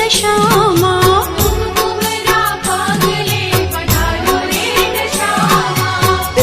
દશામાં કુમકુમના પગલે પધારો રે દશામાં એ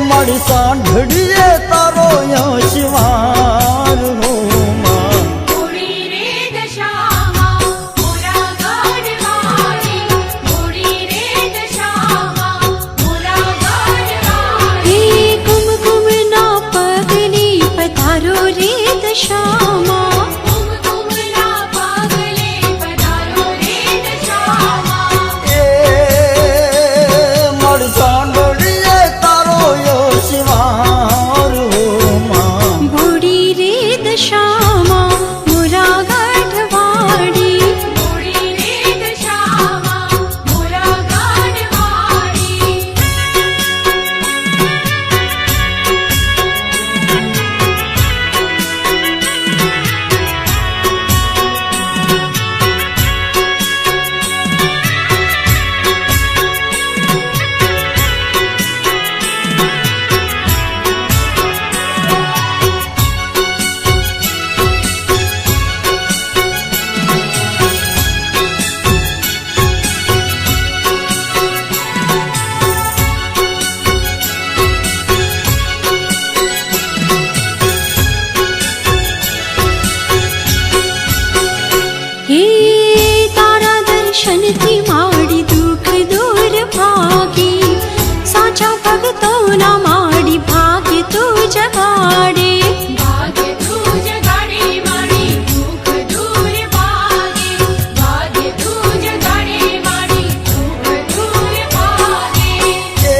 મારી સાંઢળીએ તારો યશવાર હોમાં મોડી રે દશામાં મોરા ગઢવાળી મોડી રે દશામાં મોરા ગઢવાળી હે કુમકુમના પગલે પધારો રે દશામાં કુમકુમના પગલે પધારો રે દશામાં એ મારી સાંઢળીએ તારો યશવાર હોમાં ભોળી રે દશામાં મોરા ગઢવાળી મોડી રે દશામાં મોરા ગઢવાળી હે તારા દર્શનથી માડી દુઃખ દૂર ભાગી સાચા ભક્તોના માડી ભાગ્ય તું જગાડે ભાગ્ય તું જગાડે મારી દુઃખ દૂર ભાગે ભાગ્ય તું જગાડે મારી દુઃખ દૂર ભાગે એ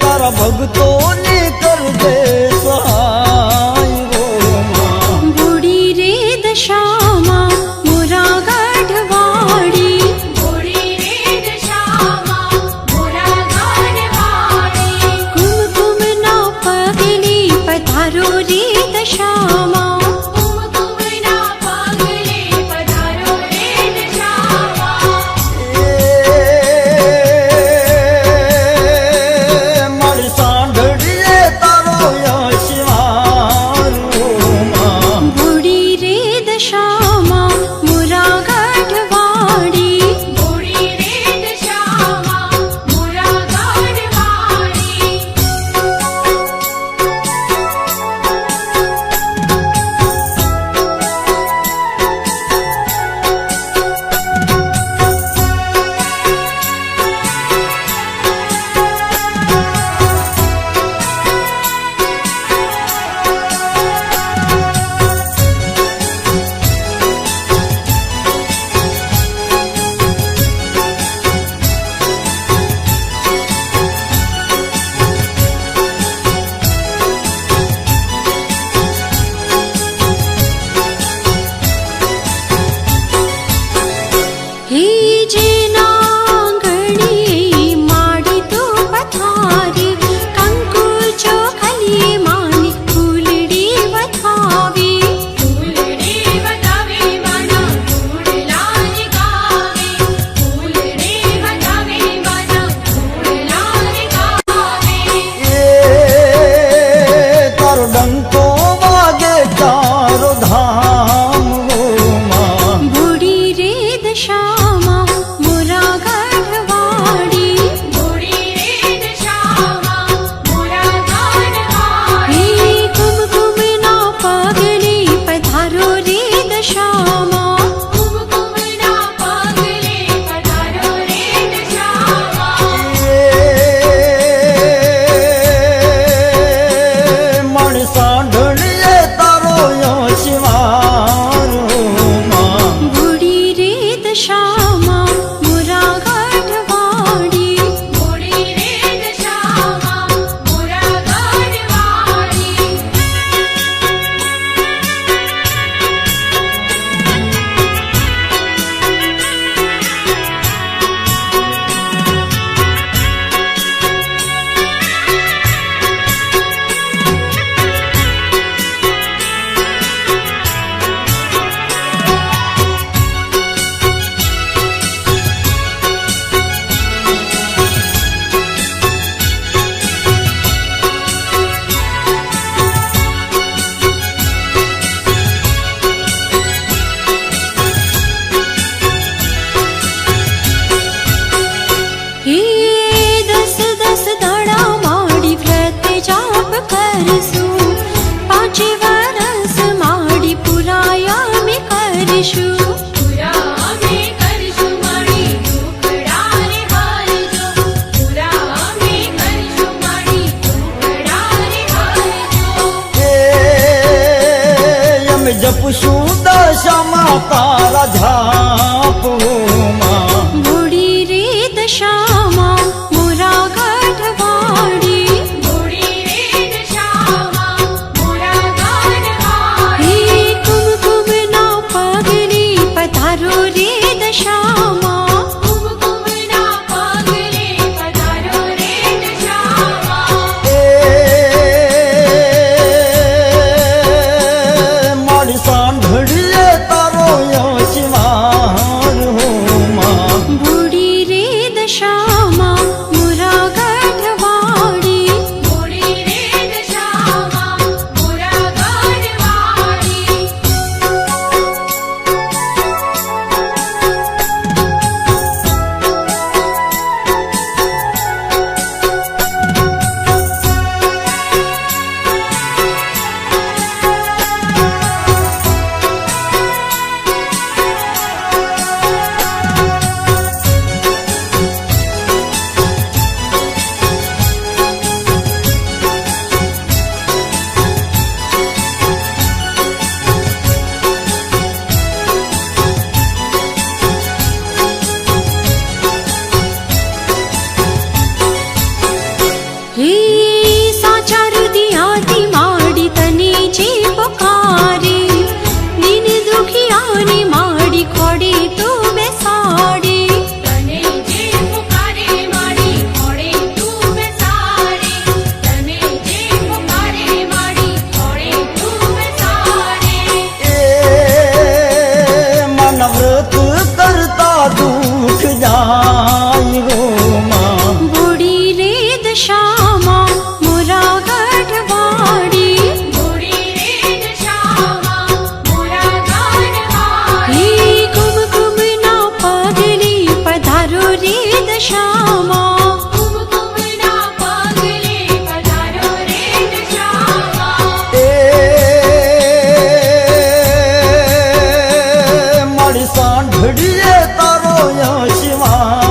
તારા ભક્તોને કરજે સહાય હોમાં ભોળી રે દશામાં મોરા ગઢવાળી મોડી રે દશામાં મોરા ગઢવાળી કુમકુમના પગલે પધારો રે દશામાં કુમકુમના પગલે પધારો રે દશામાં એ મારી સાંઢળીએ તારો યશવાર હોમાં ભોળી રે દશામાં મોરા ગઢવાળી મોડી રે દશામાં મોરા ગઢવાળી હે જેના ગણીએ માડી તું પથારી કંકુ ચોખલીએ માની ફૂલડી વધાવી ફૂલડે વધાવે માના ફૂલલાલ ગાવે ફૂલડે વધાવે માના ફૂલલાલ ગાવે એ તારો ડંકો વાગે તારો ધામ હોમાં ભોળી રે દશામાં મોરા ગઢવાળી મોડી રે દશામાં મોરા ગઢવાળી હે કુમકુમના પગલે પધારો રે દશામાં કુમકુમના પગલે પધારો રે દશામાં એ મારી સાંઢળીએ તારો યશવાર હોમાં ભોળી રે દશામાં પૂછું દશામાં તારા ઝાપમાં બુડી રે દશામાં મોરા ગઢવાડી મૂડી રે દશામાં મોરા ગાઢવાડી હે કુમકુમના પગલે પધારો રે દશામાં કુમકુમના પગલે પધારો રે દશામાં એ મારી સાંભળીએ તારો યશવાર હોમાં બુડી રે દશામાં મોરા ગઢવાડી મૂડી રે દશામાં મોરા ગાઢવાડી હે સાચા હૃદયાથી માડી તને જે પુકારે દિન દુખિયાને માડી ખોડે તું બેસાડે તને જે પુકારે માડી ખોડે તું બેસાડે તને જે પુકારે માડી ખોડે તું બેસાડે એ મન વ્રત કરતા દુઃખ જાય રોમાં બુડી રે દશામાં મોરા ગઢવાડી મૂડી રે દશામાં મોરા ગાઢવાડી હે કુમકુમના પગલે પધારો રે દશામાં કુમકુમના પગલે પધારો રે દશામાં એ મારી સાંભળીએ તારો યશવાર